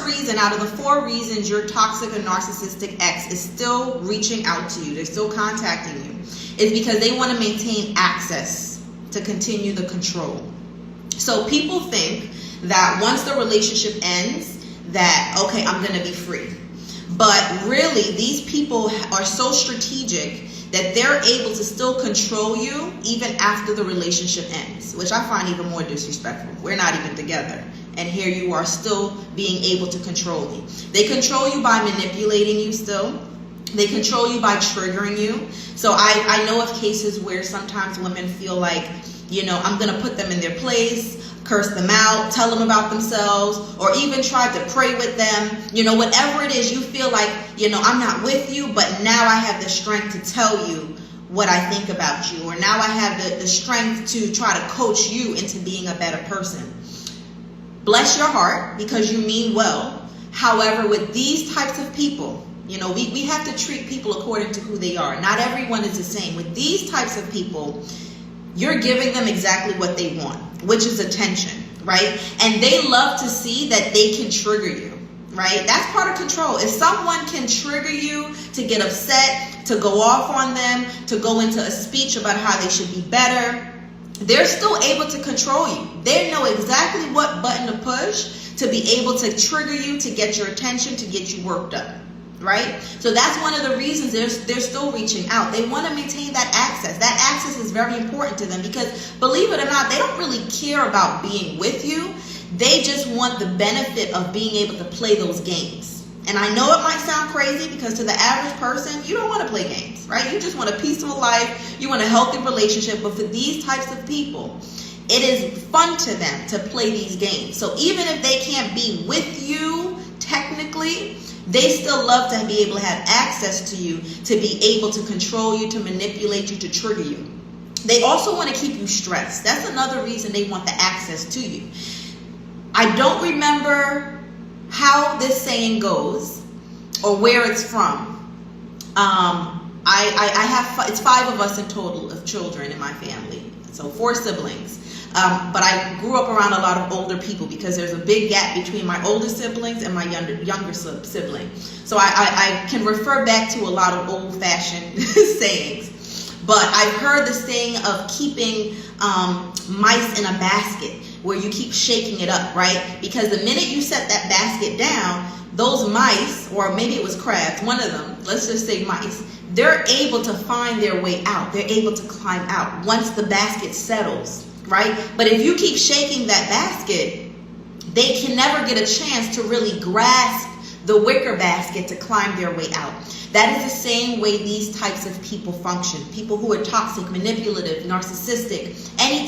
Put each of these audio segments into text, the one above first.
reason out of the 4 reasons your toxic or narcissistic ex is still reaching out to you, they're still contacting you, is because they want to maintain access to continue the control. So people think that once the relationship ends, that, okay, I'm going to be free. But really, these people are so strategic that they're able to still control you even after the relationship ends, which I find even more disrespectful. We're not even together, and here you are still being able to control me. They control you by manipulating you still. They control you by triggering you. So I know of cases where sometimes women feel like, I'm going to put them in their place, curse them out, tell them about themselves, or even try to pray with them. Whatever it is, you feel like, I'm not with you, but now I have the strength to tell you what I think about you, or now I have the strength to try to coach you into being a better person. Bless your heart, because you mean well. However, with these types of people, we have to treat people according to who they are. Not everyone is the same. With these types of people, you're giving them exactly what they want, which is attention, right? And they love to see that they can trigger you, right? That's part of control. If someone can trigger you to get upset, to go off on them, to go into a speech about how they should be better, they're still able to control you. They know exactly what button to push to be able to trigger you, to get your attention, to get you worked up. Right? So that's one of the reasons they're still reaching out. They want to maintain that access. That access is very important to them because, believe it or not, they don't really care about being with you. They just want the benefit of being able to play those games. And I know it might sound crazy because to the average person, you don't want to play games, right? You just want a peaceful life. You want a healthy relationship. But for these types of people, it is fun to them to play these games. So even if they can't be with you technically, they still love to be able to have access to you, to be able to control you, to manipulate you, to trigger you. They also want to keep you stressed. That's another reason they want the access to you. I don't remember how this saying goes or where it's from. It's 5 of us in total of children in my family. So 4 siblings. But I grew up around a lot of older people because there's a big gap between my older siblings and my younger sibling. So I can refer back to a lot of old-fashioned sayings. But I've heard the saying of keeping mice in a basket, where you keep shaking it up, right? Because the minute you set that basket down, those mice, or maybe it was crabs, one of them, let's just say mice, they're able to find their way out. They're able to climb out once the basket settles. Right? But if you keep shaking that basket, they can never get a chance to really grasp the wicker basket to climb their way out. That is the same way these types of people function. People who are toxic, manipulative, narcissistic, any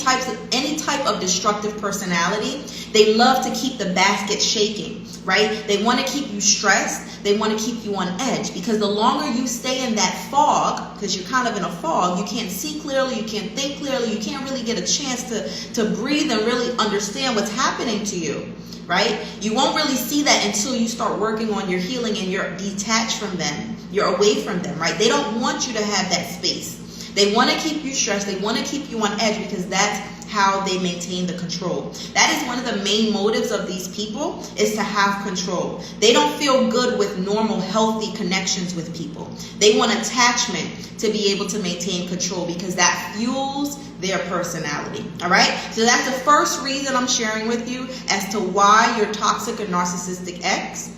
type of destructive personality, they love to keep the basket shaking, right? They want to keep you stressed. They want to keep you on edge, because the longer you stay in that fog, because you're kind of in a fog, you can't see clearly, you can't think clearly, you can't really get a chance to breathe and really understand what's happening to you. Right? You won't really see that until you start working on your healing and you're detached from them. You're away from them, right? They don't want you to have that space. They want to keep you stressed. They want to keep you on edge because that's how they maintain the control. That is one of the main motives of these people, is to have control. They don't feel good with normal, healthy connections with people. They want attachment to be able to maintain control because that fuels their personality. All right? So that's the first reason I'm sharing with you as to why your toxic or narcissistic ex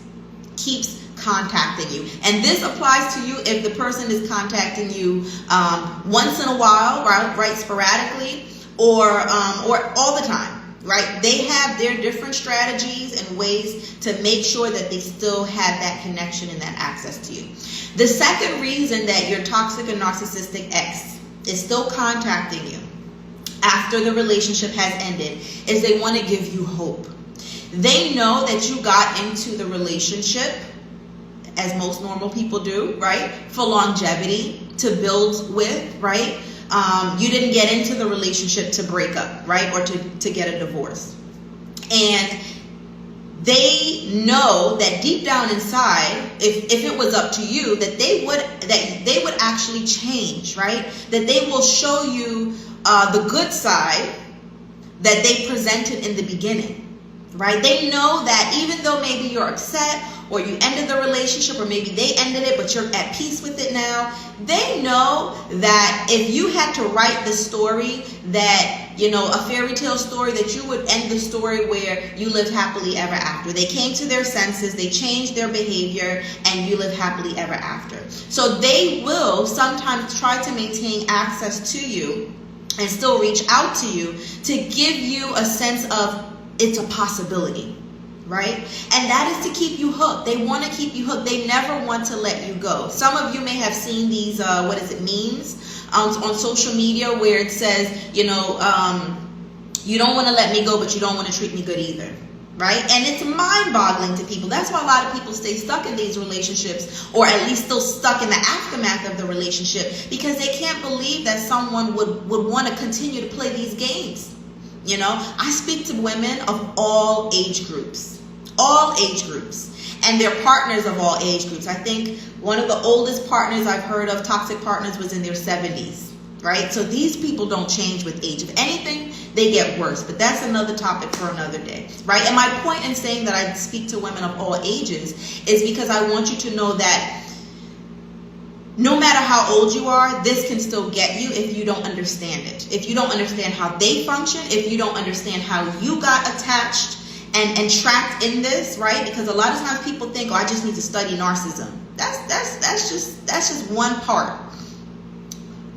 keeps contacting you. And this applies to you if the person is contacting you once in a while, right, sporadically, or all the time, right? They have their different strategies and ways to make sure that they still have that connection and that access to you. The second reason that your toxic and narcissistic ex is still contacting you after the relationship has ended is they want to give you hope. They know that you got into the relationship, as most normal people do, right, for longevity, to build with, right? You didn't get into the relationship to break up, right, or to get a divorce. And they know that deep down inside, if it was up to you, that they would actually change, right? That they will show you the good side that they presented in the beginning. right? They know that even though maybe you're upset or you ended the relationship or maybe they ended it but you're at peace with it now, they know that if you had to write the story that, you know, a fairy tale story, that you would end the story where you lived happily ever after. They came to their senses, they changed their behavior, and you live happily ever after. So they will sometimes try to maintain access to you and still reach out to you to give you a sense of it's a possibility, right? And that is to keep you hooked. They want to keep you hooked. They never want to let you go. Some of you may have seen these, memes on social media where it says, you know, you don't want to let me go, but you don't want to treat me good either, right? And it's mind-boggling to people. That's why a lot of people stay stuck in these relationships, or at least still stuck in the aftermath of the relationship, because they can't believe that someone would want to continue to play these games. You know, I speak to women of all age groups, and their partners of all age groups. I think one of the oldest partners I've heard of, toxic partners, was in their 70s, right? So these people don't change with age. If anything, they get worse, but that's another topic for another day, right? And my point in saying that I speak to women of all ages is because I want you to know that no matter how old you are, this can still get you if you don't understand it. If you don't understand how they function, if you don't understand how you got attached and trapped in this, right? Because a lot of times people think, oh, I just need to study narcissism. That's just one part.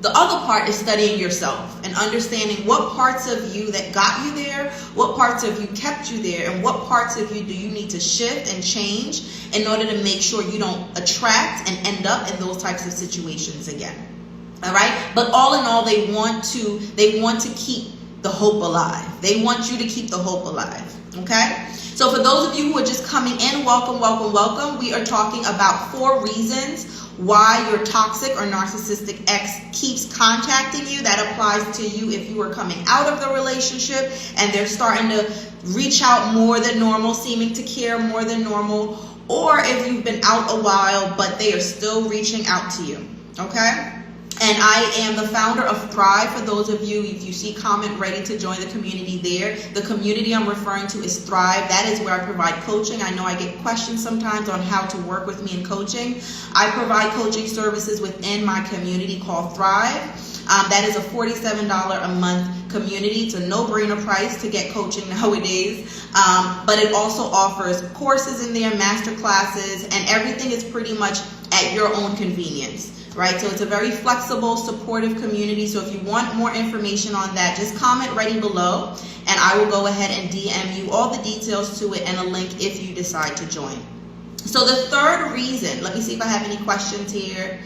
The other part is studying yourself and understanding what parts of you that got you there, what parts of you kept you there, and what parts of you do you need to shift and change in order to make sure you don't attract and end up in those types of situations again. All right? But all in all, they want to keep the hope alive. They want you to keep the hope alive. Okay? So for those of you who are just coming in, welcome, welcome, welcome. We are talking about 4 reasons why your toxic or narcissistic ex keeps contacting you. That applies to you if you are coming out of the relationship and they're starting to reach out more than normal, seeming to care more than normal, or if you've been out a while but they are still reaching out to you. Okay? And I am the founder of Thrive. For those of you, if you see comment ready to join the community there, the community I'm referring to is Thrive. That is where I provide coaching. I know I get questions sometimes on how to work with me in coaching. I provide coaching services within my community called Thrive. That is a $47 a month community. It's a no-brainer price to get coaching nowadays. But it also offers courses in there, master classes, and everything is pretty much at your own convenience. Right, so it's a very flexible, supportive community. So if you want more information on that, just comment right below, and I will go ahead and DM you all the details to it and a link if you decide to join. So the third reason, let me see if I have any questions here.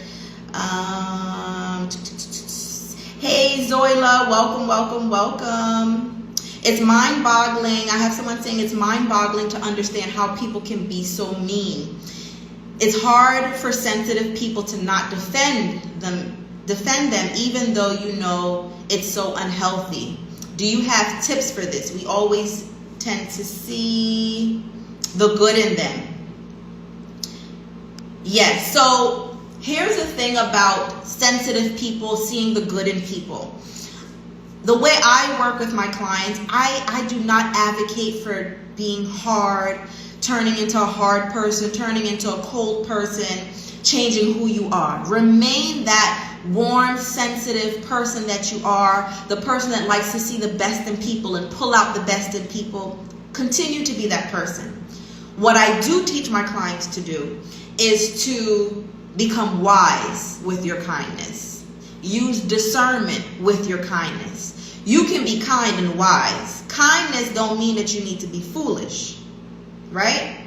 Hey Zoila, welcome, welcome, welcome. It's mind-boggling. I have someone saying it's mind-boggling to understand how people can be so mean. It's hard for sensitive people to not defend them even though you know it's so unhealthy. Do you have tips for this? We always tend to see the good in them. Yes, so here's the thing about sensitive people seeing the good in people. The way I work with my clients, I do not advocate for being hard, turning into a hard person, turning into a cold person, changing who you are. Remain that warm, sensitive person that you are, the person that likes to see the best in people and pull out the best in people. Continue to be that person. What I do teach my clients to do is to become wise with your kindness. Use discernment with your kindness. You can be kind and wise. Kindness don't mean that you need to be foolish. Right?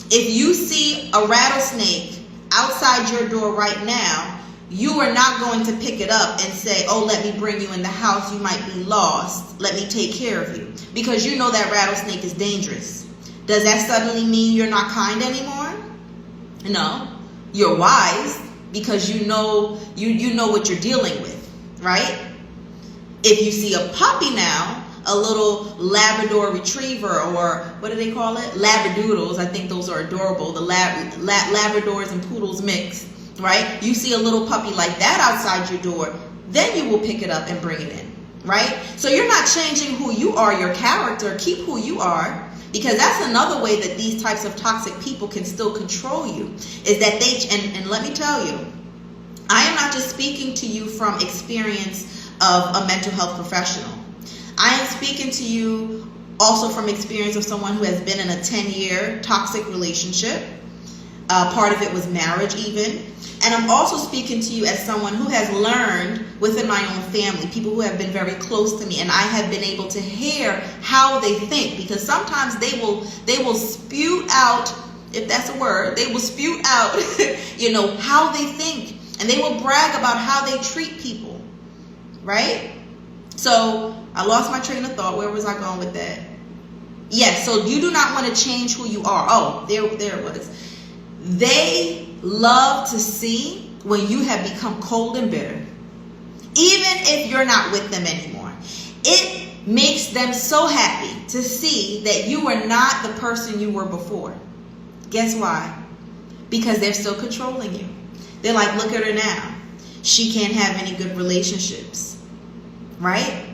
If you see a rattlesnake outside your door right now, you are not going to pick it up and say, oh, let me bring you in the house. You might be lost. Let me take care of you. Because you know that rattlesnake is dangerous. Does that suddenly mean you're not kind anymore? No. You're wise because you know what you're dealing with, right? If you see a puppy now, a little Labrador retriever, or what do they call it? Labradoodles. I think those are adorable. The Labradors and poodles mix, right? You see a little puppy like that outside your door, then you will pick it up and bring it in, right? So you're not changing who you are, your character. Keep who you are. Because that's another way that these types of toxic people can still control you, is that and let me tell you, I am not just speaking to you from experience of a mental health professional. I am speaking to you also from experience of someone who has been in a 10-year toxic relationship. Part of it was marriage even. And I'm also speaking to you as someone who has learned within my own family, people who have been very close to me, and I have been able to hear how they think, because sometimes they will spew out, if that's a word, they will spew out, how they think, and they will brag about how they treat people, right? So I lost my train of thought. Where was I going with that? Yes, so you do not want to change who you are. Oh, there it was. They love to see when you have become cold and bitter, even if you're not with them anymore. It makes them so happy to see that you are not the person you were before. Guess why? Because they're still controlling you. They're like, look at her now. She can't have any good relationships, right?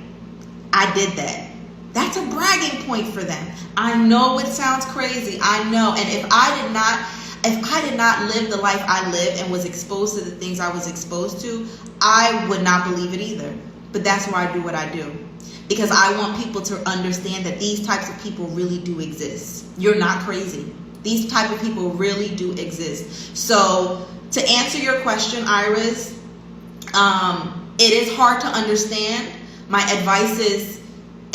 I did that. That's a bragging point for them. I know it sounds crazy. I know. And if I did not live the life I lived and was exposed to the things I was exposed to, I would not believe it either. But that's why I do what I do. Because I want people to understand that these types of people really do exist. You're not crazy. These type of people really do exist. So to answer your question, Iris, it is hard to understand. My advice is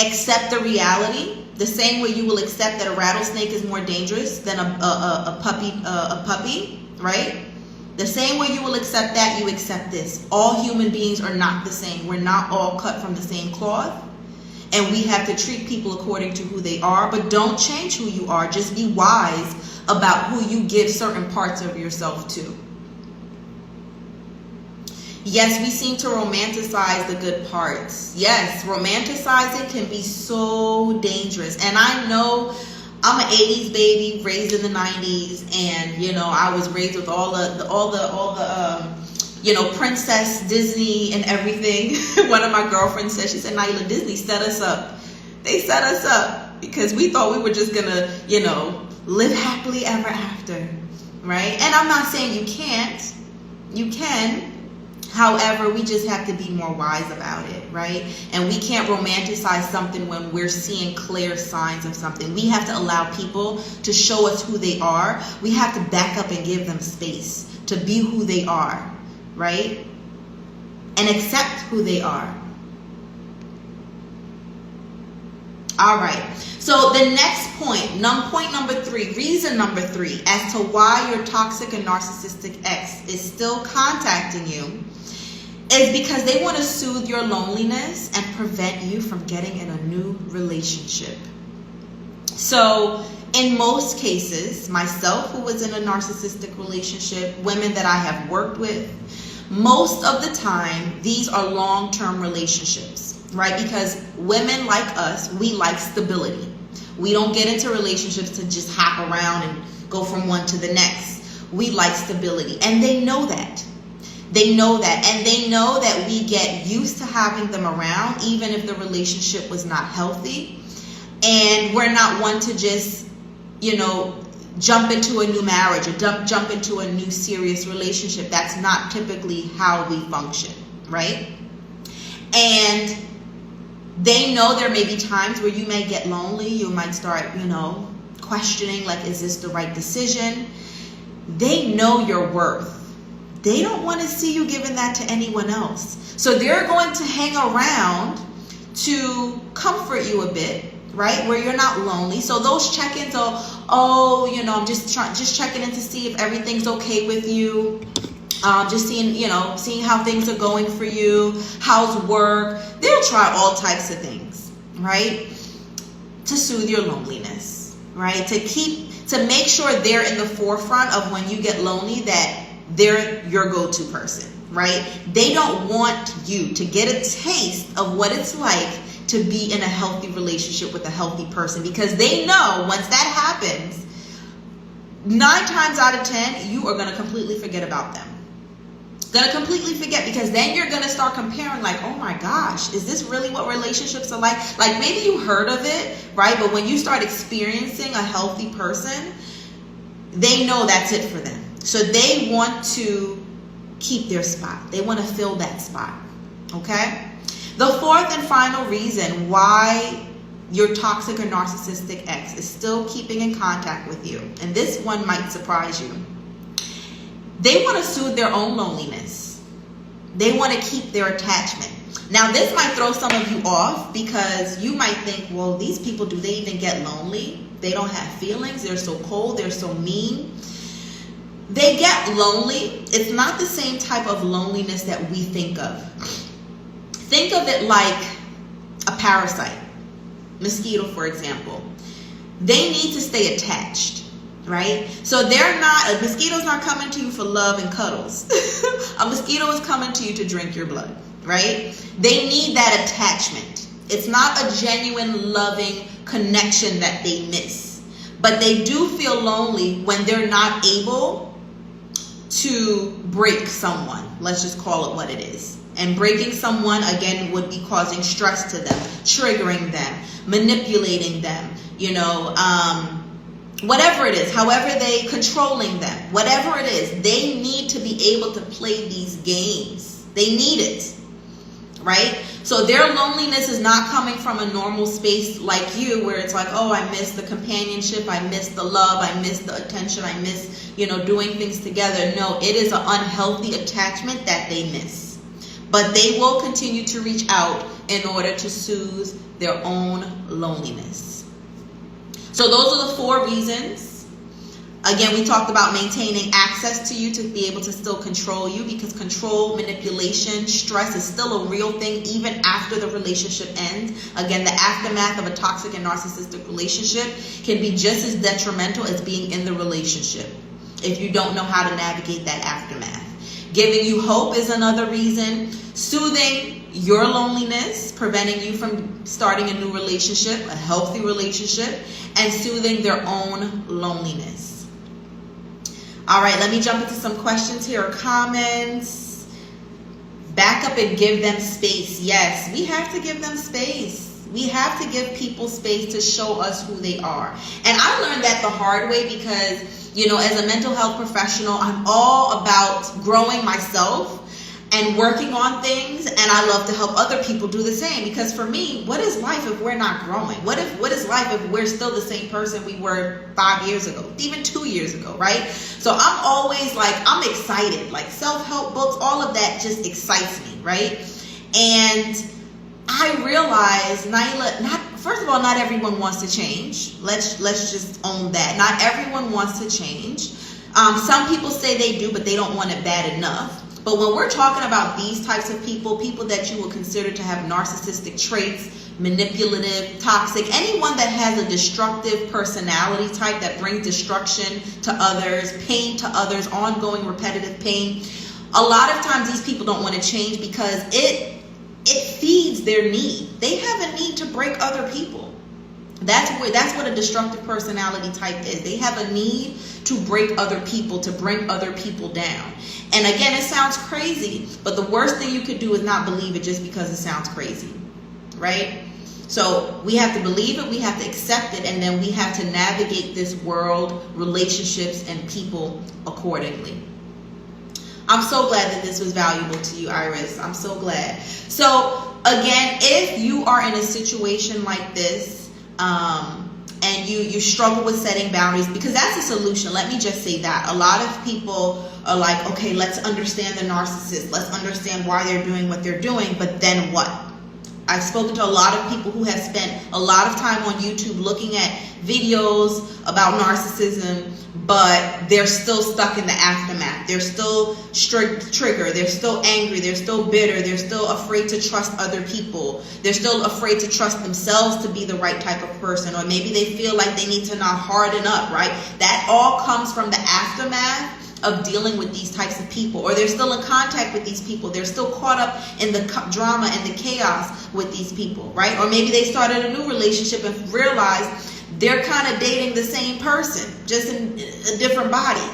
accept the reality. The same way you will accept that a rattlesnake is more dangerous than a puppy, right? The same way you will accept that, you accept this. All human beings are not the same. We're not all cut from the same cloth. And we have to treat people according to who they are. But don't change who you are. Just be wise about who you give certain parts of yourself to. Yes, we seem to romanticize the good parts. Yes, romanticizing can be so dangerous. And I know I'm an 80s baby, raised in the 90s, and I was raised with all the Princess Disney and everything. One of my girlfriends said, she said, Naila, Disney set us up. They set us up because we thought we were just gonna, live happily ever after, right? And I'm not saying you can't. You can. However, we just have to be more wise about it, right? And we can't romanticize something when we're seeing clear signs of something. We have to allow people to show us who they are. We have to back up and give them space to be who they are, right? And accept who they are. All right. So the next point number 3, reason number 3 as to why your toxic and narcissistic ex is still contacting you is because they want to soothe your loneliness and prevent you from getting in a new relationship. So in most cases, myself who was in a narcissistic relationship, women that I have worked with, most of the time, these are long-term relationships, right? Because women like us, we like stability. We don't get into relationships to just hop around and go from one to the next. We like stability, and they know that. They know that, and they know that we get used to having them around, even if the relationship was not healthy. And we're not one to just, jump into a new marriage or jump into a new serious relationship. That's not typically how we function, right? And they know there may be times where you may get lonely. You might start, questioning, like, is this the right decision? They know your worth. They don't want to see you giving that to anyone else. So they're going to hang around to comfort you a bit, right? Where you're not lonely. So those check-ins are, I'm just checking in to see if everything's okay with you. Just seeing how things are going for you. How's work? They'll try all types of things, right? To soothe your loneliness, right? To make sure they're in the forefront of when you get lonely, that they're your go-to person, right? They don't want you to get a taste of what it's like to be in a healthy relationship with a healthy person, because they know once that happens, 9 times out of 10, you are going to completely forget about them. Gonna completely forget, because then you're gonna start comparing, like, oh my gosh, is this really what relationships are like? Like, maybe you heard of it, right? But when you start experiencing a healthy person, they know that's it for them. So they want to keep their spot. They want to fill that spot. Okay? The fourth and final reason why your toxic or narcissistic ex is still keeping in contact with you, and this one might surprise you. They want to soothe their own loneliness. They want to keep their attachment. Now, this might throw some of you off, because you might think, well, these people, do they even get lonely? They don't have feelings. They're so cold. They're so mean. They get lonely. It's not the same type of loneliness that we think of. Think of it like a parasite. Mosquito, for example. They need to stay attached. Right? So a mosquito's not coming to you for love and cuddles. A mosquito is coming to you to drink your blood, right? They need that attachment. It's not a genuine loving connection that they miss, but they do feel lonely when they're not able to break someone. Let's just call it what it is. And breaking someone, again, would be causing stress to them, triggering them, manipulating them, whatever it is, however they controlling them, whatever it is, they need to be able to play these games. They need it, right? So their loneliness is not coming from a normal space like you, where it's like, oh, I miss the companionship, I miss the love, I miss the attention, I miss, doing things together. No, it is an unhealthy attachment that they miss. But they will continue to reach out in order to soothe their own loneliness. So those are the 4 reasons. Again, we talked about maintaining access to you to be able to still control you, because control, manipulation, stress is still a real thing even after the relationship ends. Again, the aftermath of a toxic and narcissistic relationship can be just as detrimental as being in the relationship if you don't know how to navigate that aftermath. Giving you hope is another reason. Soothing your loneliness, preventing you from starting a new relationship, a healthy relationship, and soothing their own loneliness. All right, let me jump into some questions here or comments. Back up and give them space. Yes, we have to give them space. We have to give people space to show us who they are. And I learned that the hard way, because as a mental health professional, I'm all about growing myself and working on things, and I love to help other people do the same. Because for me, what is life if we're not growing? What is life if we're still the same person we were 5 years ago, even 2 years ago, right? So I'm always I'm excited, like self-help books, all of that just excites me, right? And I realize, Nyla, first of all, not everyone wants to change. Let's just own that. Not everyone wants to change. Some people say they do, but they don't want it bad enough. But when we're talking about these types of people that you would consider to have narcissistic traits, manipulative, toxic, anyone that has a destructive personality type that brings destruction to others, pain to others, ongoing repetitive pain, a lot of times these people don't want to change because it feeds their need. They have a need to break other people. That's what a destructive personality type is. They have a need to break other people, to bring other people down. And again, it sounds crazy, but the worst thing you could do is not believe it just because it sounds crazy, right? So we have to believe it, we have to accept it, and then we have to navigate this world, relationships, and people accordingly. I'm so glad that this was valuable to you, Iris. I'm so glad. So again, if you are in a situation like this, and you struggle with setting boundaries, because that's a solution. Let me just say that. A lot of people are like, okay, let's understand the narcissist. Let's understand why they're doing what they're doing, but then what? I've spoken to a lot of people who have spent a lot of time on YouTube looking at videos about narcissism, but they're still stuck in the aftermath. They're still triggered. They're still angry. They're still bitter. They're still afraid to trust other people. They're still afraid to trust themselves to be the right type of person. Or maybe they feel like they need to not harden up, right? That all comes from the aftermath of dealing with these types of people. Or they're still in contact with these people. They're still caught up in the drama and the chaos with these people, right? Or maybe they started a new relationship and realized they're kind of dating the same person, just in a different body,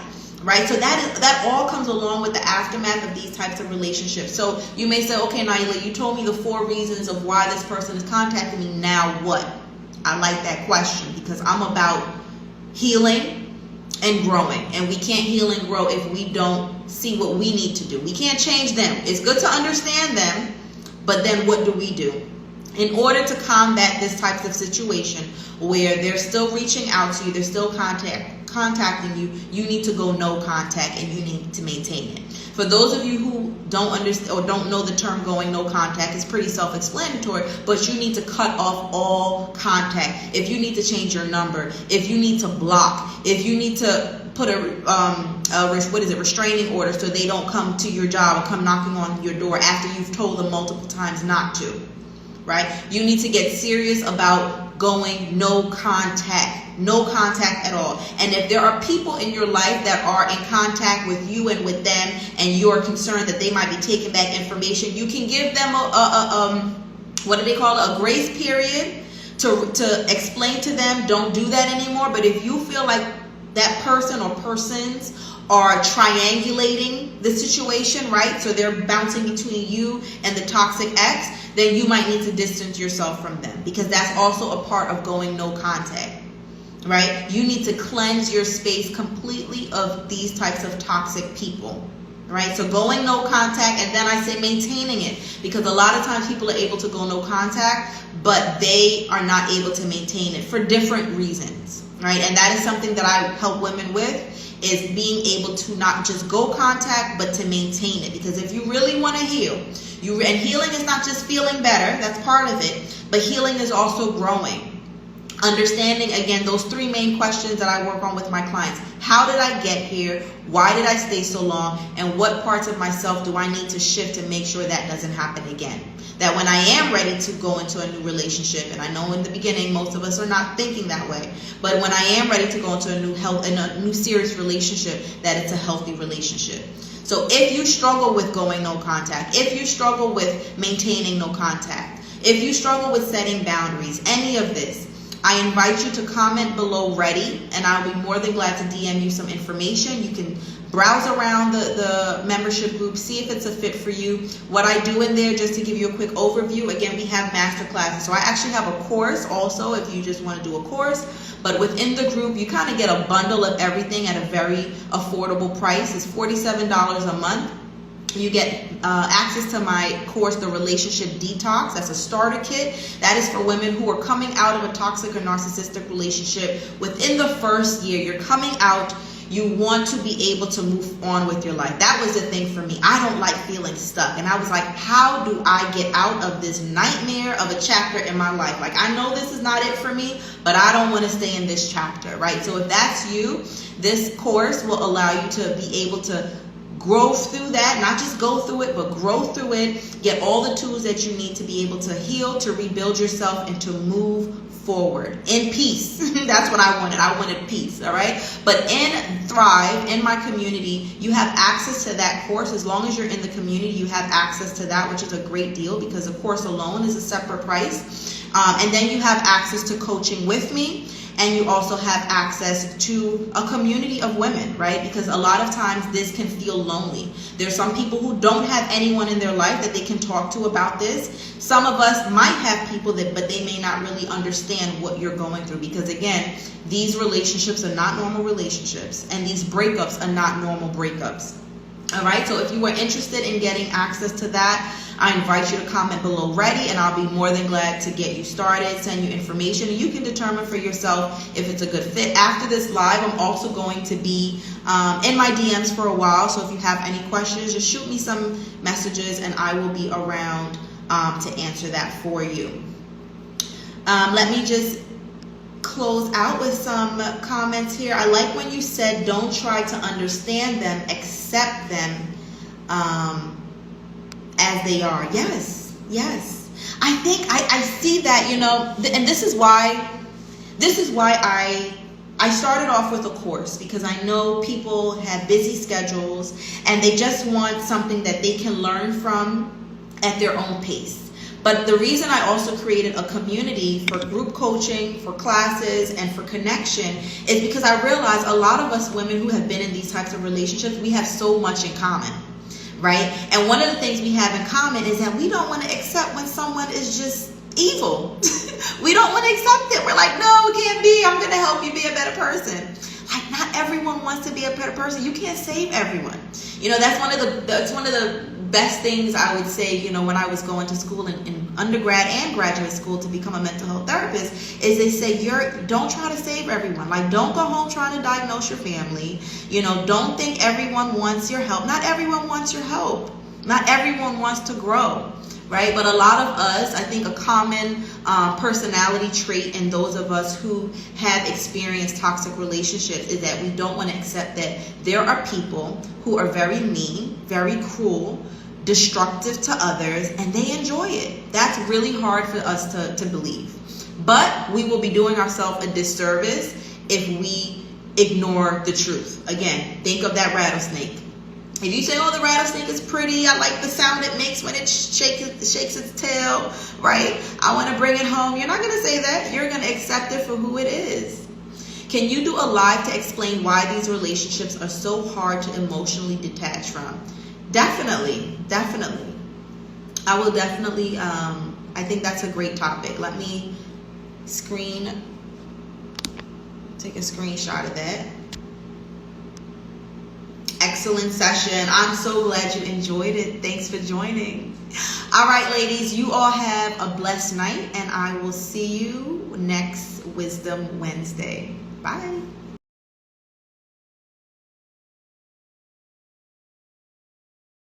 Right? So that all comes along with the aftermath of these types of relationships. So you may say, okay, Naila, you told me the 4 reasons of why this person is contacting me. Now what? I like that question, because I'm about healing and growing. And we can't heal and grow if we don't see what we need to do. We can't change them. It's good to understand them, but then what do we do? In order to combat this type of situation where they're still reaching out to you, they're still contacting you, you need to go no contact, and you need to maintain it. For those of you who don't understand or don't know the term going no contact, it's pretty self-explanatory, but you need to cut off all contact. If you need to change your number, if you need to block, if you need to put a restraining order so they don't come to your job or come knocking on your door after you've told them multiple times not to. Right? You need to get serious about going no contact at all. And if there are people in your life that are in contact with you and with them, and you're concerned that they might be taking back information, you can give them a grace period to explain to them, don't do that anymore. But if you feel like that person or persons are triangulating the situation, right? So they're bouncing between you and the toxic ex, then you might need to distance yourself from them, because that's also a part of going no contact, right? You need to cleanse your space completely of these types of toxic people, right? So going no contact, and then I say maintaining it, because a lot of times people are able to go no contact, but they are not able to maintain it for different reasons, right? And that is something that I help women with, is being able to not just go contact, but to maintain it. Because if you really want to heal, and healing is not just feeling better, that's part of it, but healing is also growing. Understanding, again, those 3 main questions that I work on with my clients. How did I get here? Why did I stay so long? And what parts of myself do I need to shift to make sure that doesn't happen again? That when I am ready to go into a new relationship, and I know in the beginning most of us are not thinking that way, but when I am ready to go into a new serious relationship, that it's a healthy relationship. So if you struggle with going no contact, if you struggle with maintaining no contact, if you struggle with setting boundaries, any of this, I invite you to comment below ready, and I'll be more than glad to DM you some information. You can browse around the membership group, see if it's a fit for you. What I do in there, just to give you a quick overview, again, we have master classes. So I actually have a course also if you just want to do a course. But within the group, you kind of get a bundle of everything at a very affordable price. It's $47 a month. You get access to my course, The Relationship Detox. That's a starter kit. That is for women who are coming out of a toxic or narcissistic relationship within the first year. You're coming out. You want to be able to move on with your life. That was the thing for me. I don't like feeling stuck. And I was like, how do I get out of this nightmare of a chapter in my life? Like, I know this is not it for me, but I don't want to stay in this chapter, right? So if that's you, this course will allow you to be able to grow through that, not just go through it, but grow through it, get all the tools that you need to be able to heal, to rebuild yourself, and to move forward in peace. That's what I wanted. I wanted peace, all right? But in Thrive, in my community, you have access to that course. As long as you're in the community, you have access to that, which is a great deal, because the course alone is a separate price. And then you have access to coaching with me. And you also have access to a community of women, right? Because a lot of times this can feel lonely. There's some people who don't have anyone in their life that they can talk to about this. Some of us might have people but they may not really understand what you're going through. Because again, these relationships are not normal relationships. And these breakups are not normal breakups. All right, so if you are interested in getting access to that, I invite you to comment below ready, and I'll be more than glad to get you started, send you information, and you can determine for yourself if it's a good fit. After this live, I'm also going to be in my DMs for a while, so if you have any questions, just shoot me some messages, and I will be around to answer that for you. Let me just close out with some comments here. I like when you said, don't try to understand them, accept them as they are. Yes. I think I see that, and this is why I started off with a course, because I know people have busy schedules and they just want something that they can learn from at their own pace. But the reason I also created a community for group coaching, for classes, and for connection is because I realized a lot of us women who have been in these types of relationships, we have so much in common, right? And one of the things we have in common is that we don't want to accept when someone is just evil. We don't want to accept it. We're like, no, it can't be. I'm going to help you be a better person. Like, not everyone wants to be a better person. You can't save everyone. You know, that's one of the best things I would say, you know, when I was going to school in undergrad and graduate school to become a mental health therapist, is they say, don't try to save everyone. Like, don't go home trying to diagnose your family. You know, don't think everyone wants your help. Not everyone wants your help. Not everyone wants to grow, right? But a lot of us, I think a common personality trait in those of us who have experienced toxic relationships is that we don't want to accept that there are people who are very mean, very cruel, destructive to others, and they enjoy it. That's really hard for us to believe. But we will be doing ourselves a disservice if we ignore the truth. Again, think of that rattlesnake. If you say, oh, the rattlesnake is pretty, I like the sound it makes when it shakes its tail, right? I want to bring it home. You're not going to say that. You're going to accept it for who it is. Can you do a live to explain why these relationships are so hard to emotionally detach from? Definitely. I will definitely, I think that's a great topic. Let me take a screenshot of that. Excellent session. I'm so glad you enjoyed it. Thanks for joining. All right, ladies, you all have a blessed night, and I will see you next Wisdom Wednesday. Bye.